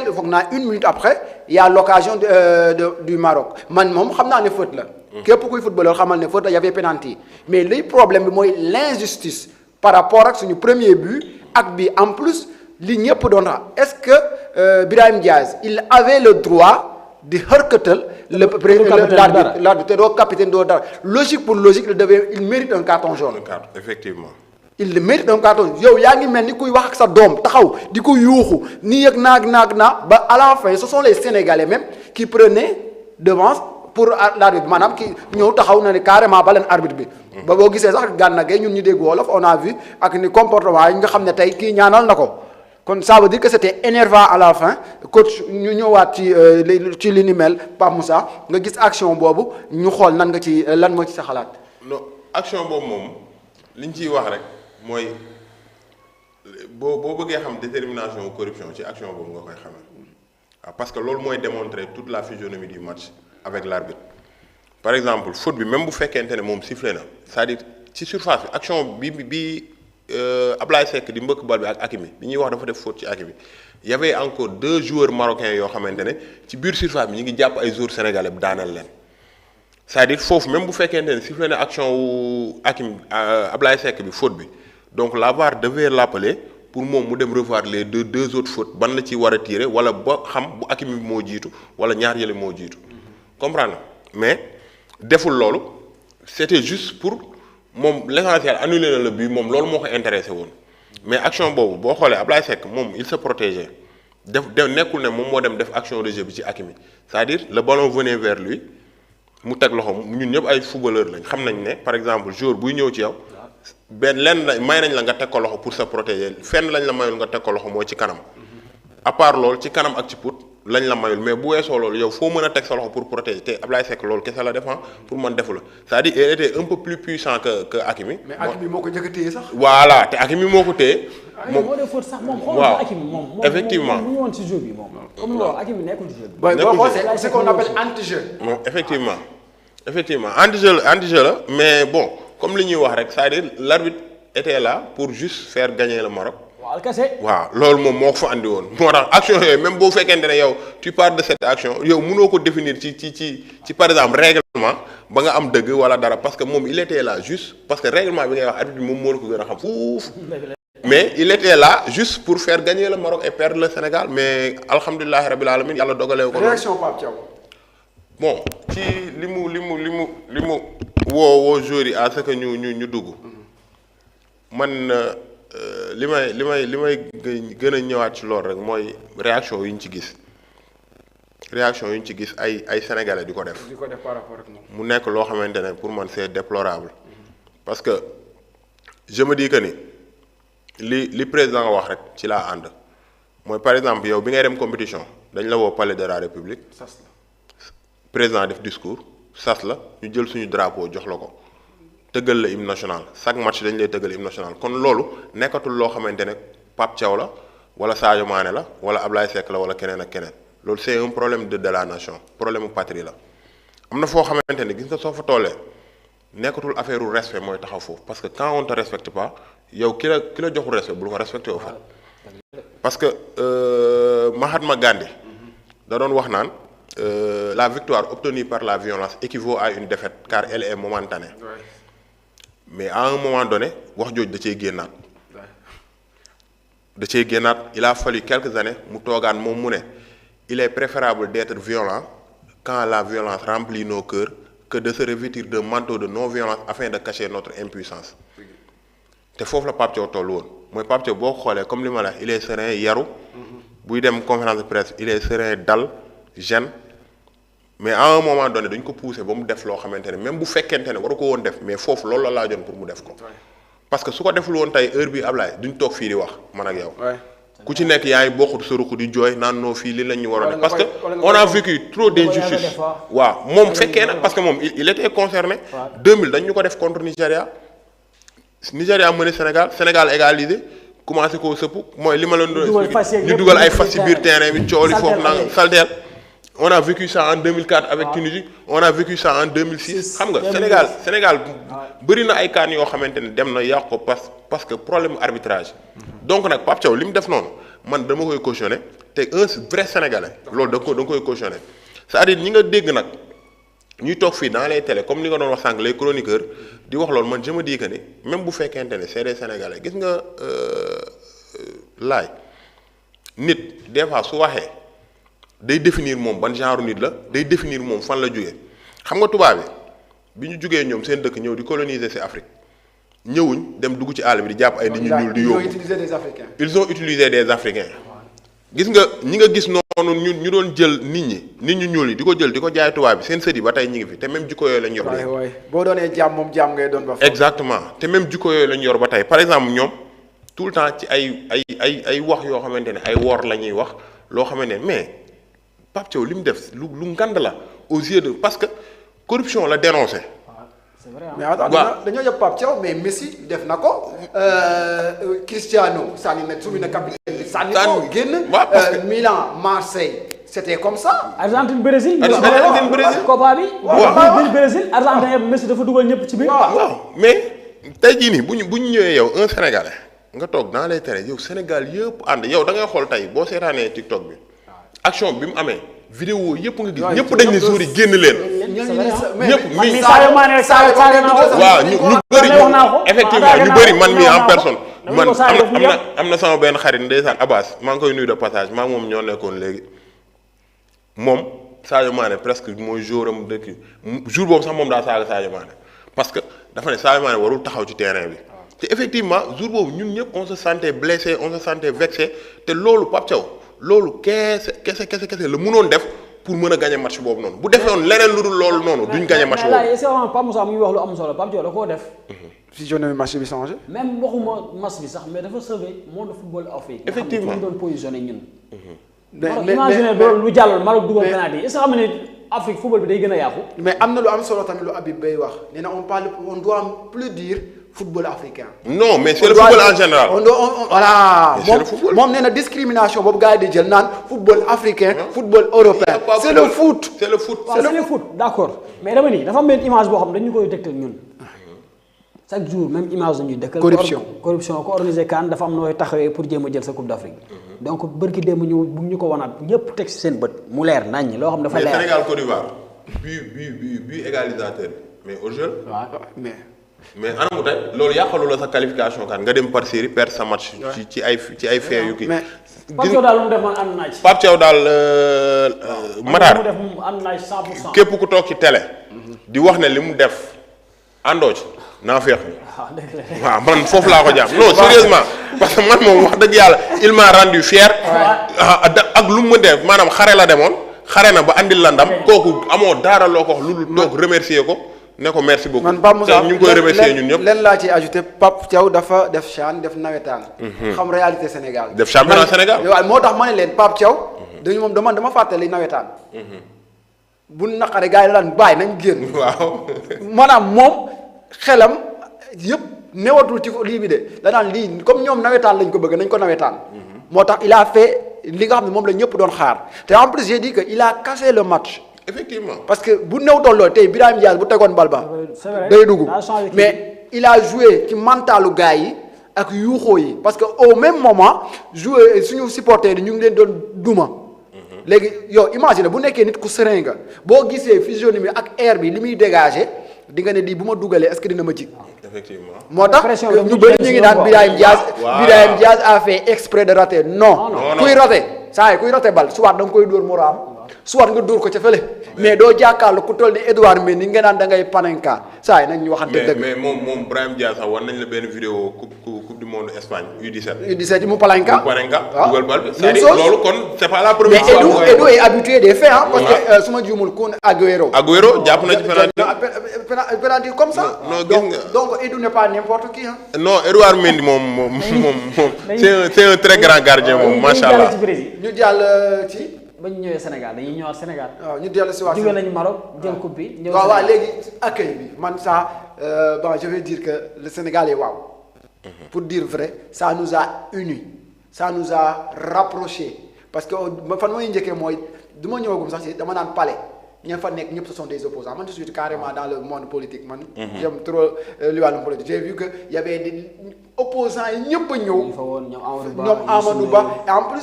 foog naa 1 minute après il y a l'occasion du Maroc man moom xam naa ne faute la. képp kuy footballeur xamal ne faute la y avait penalty mais liy problème bi mooy l'injustice par rapport ak suñu premier but ak bi en plus li ñëpp doon est-ce que Brahim Diaz il avait le droit di xërkatal l'arbitre te doo capitaine doo dara logique pour logique il mérite un carton jaune. Effectivement. il mérite un carton yow yaa ngi mel ni kuy wax ak sa doom taxaw di ko yuuxu nii ak naag ba à la fin ce sont les Sénégalais même qui prenaient devance pour l'arbitre maanaam ki ñëw taxaw na ne carrément ba leen arbitre bi. ba boo gisee sax Gana Gueye ñun ñu dégg wolof on a vu ak ni comportement yi nga xam ne tey kii ñaanal na ko. kon ça veut dire que c'était énervant à la fin coach ñu ñëwaat ci li ni mel Pape Moussa nga gis action boobu ñu xool nan nga ci lan moo ci sa xalaat. non action boobu moom li ñu ciy wax rek mooy boo bëggee xam détermination corruption ci action boobu nga koy xamee waaw parce que loolu mooy démontrer toute la physionomie du match avec l'arbitre par exemple faute bi même bu fekkente ne moom sifflé na c'est-à-dire ci surface bi action bi. Ablaye Seck di mbëkk bal bi ak Hakimi bi ñuy wax dafa def faute ci Hakimi y avait encore 2 joueurs marocains yoo xamante ne ci biir surface bi ñu ngi jàpp ay joueurs sénégalais bu daaneel leen c'est-à-dire foofu même bu fekkente ne sifflé na action wu Hakimi Ablaye Seck bi faute bi donc la VAR devait l'appeler pour moom mu dem revoir les deux autres fautes ban la ci war a tirer wala ba xam bu Hakimi bi moo jiitu wala ñaar yële moo jiitu comprendre mais deful loolu c'était juste pour. moom l'essentiel annulé na le but moom loolu moo ko intéressé woon mais action boobu boo xoolee Ablaye Seck moom il se protégeait def nekkul ne moom moo dem def action de jeu bi ci Hakimi c'est-à-dire le ballon venait vers lui mu teg loxo ñun ñëpp ay footballeur lañ xam nañ ne par exemple joueur buy ñëw ci yow benn lenn la may nañ la nga teg ko loxo pour se protéger fenn lañ la mayul nga teg ko loxo mooy ci kanam à part loolu ci kanam ak ci put lañ la mayul mais bu weesoo loolu yow foo mën a teg sa loxo pour protéger te Ablaye Seck loolu kese la défend pour man defu la c'est-à-dire il était un peu plus puissant que Hakimi. mais Hakimi moo ko njëkk a téye sax. voilà te Hakimi moo ko téye. moom moo def faute sax moom. waaw Hakimi moom effectivement moom mu woon ci jeu bi moom. comme loolu Hakimi nekkul ci jeu bi. boo c'est ce qu'on appelle anti-jeu. non effectivement anti-jeu la mais bon comme li ñuy wax rek c'est-à-dire l'arbitre était là pour juste faire gagner le Maroc. waaw loolu moom moo ko fa andi woon moo tax action yooyu même boo fekkente ne yow tu parles de cette action yow mënoo ko définir ci par exemple règlement ba nga am dëgg wala dara parce que moom il était là juste parce que règlement bi ngay wax arbitre bi moom moo la ko gën a xam fuuf mais il était là juste pour faire gagner le Maroc et perdre le Sénégal mais alhamdulillahi rabbil alamin yàlla dogalee ko. réaction Pape Thiaw. bon ci li mu woo joueurs yi à ce que ñu dugg man. li may gën a ñëwaat ci loolu rek mooy réaction yu ñu ci gis ay sénégalais di ko def par rapport ak moom. mu nekk loo xamante ne pour man c'est déplorable parce que je me dis que ni li président wax rek ci laa ànd mooy par exemple yow bi ngay dem compétition dañ la woo palais de la République sas la président def discours sas la ñu jël suñu drapeau jox la ko. tëggal la hymne national chaque match dañ lay tëggal hymne national kon loolu nekkatul loo xamante ne Pape Thiaw la wala Sadio Mané la wala Ablaye Seck la wala keneen ak keneen loolu c'est un problème de la nation problème mu patrie la am na foo xamante ne gis nga soo fa tollee nekkatul affaire u respect mooy taxaw foofu parce que quand on te respecte pas yow ki la joxul respect bul ko respecté au fait parce que Mahatma Gandhi da doon wax naan la victoire obtenue par la violence équivaut à une défaite car elle est momentanée. mais à un moment donné wax jooj da cey génnaat il a fallu quelques années mu toogaan moom mu ne il est préférable d'être violent quand la violence remplit nos cœurs que de se revêtir d'un manteau de non-violence afin de cacher notre impuissance te foofu la Pape Thiaw toll woon mooy Pape Thiaw boo xoolee comme li ma la il est serein yaru buy dem conférence de presse il est serein dal jeune mais à un moment donné dañ ko poussé ba mu def loo xamante ne même bu fekkente ne waru ko woon def mais foofu loolu la laajoon pour mu def ko parce que su ko deful woon tey heure bi Ablaye duñ toog fii di wax man ak yow ku ci nekk yaa ngi bokkut sa ruq di jooy naan noo fii li lañ ñu waroon def parce que on a vécu trop d'injustice waaw moom fekkee nag parce que moom il était concerné 2000 dañ ñu ko def contre Nigéria mené Sénégal égalisé commencé koo sëpp mooy li ma leen doon expliqué ñu dugal ay fas ci biir terrain bi coow li foofu naan salteel on a vécu ça en 2004 avec Tunisie on a vécu ça en 2006 xam nga Sénégal bëri na ay kaan yoo xamante ne dem na yàq ko parce que problème arbitrage donc nag Pape Thiaw li mu def noonu man dama koy cautionner te un vrai sénégalais loolu da nga koy cautionner c'est-à-dire ñi nga dégg nag ñuy toog fii dans les télé comme ni nga doon wax sànq les chroniqueurs di wax loolu man je me dis que ni même bu fekkente ne c'est des sénégalais gis nga laay nit des fois su waxee day définir moom ban genre nit la day définir moom fan la jógee xam nga tubaab bi ñu jógee ñoom seen dëkk ñëw di coloniser ci Afrique ñëwuñ dem dugg ci àll bi di jàpp ay nit ñu ñuul di yóbbu. Ils ont utilisé des Africains. gis nga ñi nga gis noonu ñu doon jël nit ñu ñuul yi di ko jël di ko jaay tubaab bi seen sët yi ba tey ñu ngi fi te même jikko yooyu lañ yor. waay boo doonee jaam moom jaam ngay doon ba. exactement te même jikko yooyu lañ yor ba tey par exemple ñoom tout le temps ci ay wax yoo xamante ne ay wor la ñuy wax loo xamante ne mais Pape Thiaw li mu def lu ngand la aux yeux de parce que corruption la dénoncé. c'est vrai mais attends dañoo yëpp Pape Thiaw mais Messi def na ko Cristiano sànni na suñu na capitaine bi sànni ko génn. Milan Marseille c'était comme ça. Argentine Brésil. Argentine Brésil Copa bi. waaw Brésil Argentine Messi dafa dugal ñëpp ci biir. waaw mais tey jii nii bu ñu ñëwee yow un Sénégalais nga toog dans les télé yow Sénégal yëpp ànd yow da ngay xool tey boo seetaanee TikTok bi action bi mu amee. vidéo yëpp nga gis ñëpp dañ ne jour yi génn leen. ñëpp mi Sadio Mané waaw ñu bëri effectivement ñu bëri man mii en personne. man am na sama benn xarit ndeysaan Abbas maa ngi koy nuyu de passage maa moom ñoo nekkoon léegi moom Sadio Mané presque mooy jour am dëkk jour boobu sax moom daa saaga Sadio Mané parce que dafa ne Sadio Mané warul taxaw ci terrain bi. te effectivement jour boobu ñun ñëpp on se sentait blessé on se sentait vexé te loolu Pape Thiaw loolu kese la mënoon def pour mën a gagner match boobu noonu bu defee woon leneen lu dul loolu noonu duñ gagner match boobu. mais là Pape Moussa mu ngi wax lu am solo Pape Thiaw da koo def. fusionné match bi changé. même waxuma match bi sax mais dafa sauver monde football afrique. effectivement nga xam ne doon positionné ñun. mais imaginer loolu lu jàll Maroc dugal penalty est-ce que xam ne Afrique football bi day gën a yàqu. mais am na lu am solo tamit lu Habib Beye wax nee na on doit plus dire football africain. non mais c'est le football en général. voilà moom nee na discrimination boobu gars yi di jël naan football africain. football européen c'est le foot. c'est le foot c'est le foot d'accord mais dama ni dafa am benn image boo xam dañu koy dëgtal ñun chaque jour même image dañuy dëkkal. corruption ko organisé CAN dafa am nooy taxawee pour jéem a jël sa coupe d'Afrique. donc bërki démb ñu ko wanaat ñëpp teg ci seen bët mu leer naññ loo xam dafa leer. mais Sénégal Côte d'Ivoire but égalisateur mais au jeu. waaw mais anamu tey loolu yàqalu la sa qualification kan nga dem par série perdre sa match. ci ay faits yu kii. mais Pape Thiaw daal lu mu def man ànd naa ci. Pape Thiaw daal Matar mu def ànd naa ci 100%. képp ku toog ci télé. di wax ne li mu def àndoo ci naa feex ni waaw man foofu laa ko jàpp non sérieusement parce que man moom wax dëgg yàlla il m'a rendu fier. ak lu mu def maanaam xare la demoon xare na ba andil la ndam kooku amoo dara loo ko wax lu dul toog remercier ko. ne ko merci beaucoup man Pape Moussa ñu ngi koy remercier ñun ñëpp leen laa ci ajouté Pape Thiaw dafa def CHAN def nawetaan. xam réalité Sénégal. def championnat Sénégal. waaw moo tax ma ne leen Pape Thiaw. dañu moom dama fàttali nawetaan. bu naqare gars yi la daan bàyyi nañ génn. waaw maanaam moom xelam yëpp newatul ci lii bi de danaan lii comme ñoom nawetaan lañ ko bëgg nañ ko nawetaan. moo tax il a fait li nga xam ne moom la ñëpp doon xaar te en plus j'ai dit que il a cassé le match. effectivement parce que bu néew tolloo tey Birame Diaz bu tegoon bal ba day dugg mais il a joué ci mentalu gars yi ak yuuxoo yi parce que au même moment joué suñu supporters yi ñu ngi leen doon duma. léegi yow imagine bu nekkee nit ku serein nga boo gisee physionomie ak air bi li muy dégager di nga ne lii bu ma dugalee est-ce que dina ma jig. effectivement moo tax ñu bëri ñu ngi naan Birame Diaz a fait exprès de rater non. kuy rater saa yi kuy rater bal soit da nga koy dóor mu raam soit nga dóor ko ca fële mais doo jàkkaarloo ku toll ni Edouard Mendy nga naan da ngay panenka saa yi nañ ñu waxante dëgg. mais moom Brahim Diaz sax war nañ la benn vidéo coupe du monde Espagne U17. U17 mu palenka. waaw dugal bal bi. c'est-à-dire loolu kon c'est pas la première fois. mais Edou est habitué des faits parce que su ma juumul Kun Agüero jàpp na ci penalty comme ça. donc Edou n'est pas n'importe qui non Edouard Mendy moom c'est un très grand gardien moom macha allah. ñu jàll ci. ba ñu ñëwee Sénégal dañuy ñëwaat Sénégal. waaw ñu dellu si waat jóge nañu Maroc jël coupe bi. ñëw waaw léegi accueil bi man ça bon je vais dire que le Sénégal est waaw. pour dire vrai ça nous a unis ça nous a rapprochés parce que fan mooy njëkkee mooy du ma ñëwagum sax ci dama naan palais ña fa nekk ñëpp ce sont des opposants man je suis carrément dans le monde politique man. j'aime trop li wàllum politique j'ai vu que y avait des opposants yi ñëpp a ñëw. ñoom Amadou Ba ñoom Amadou Ba et en plus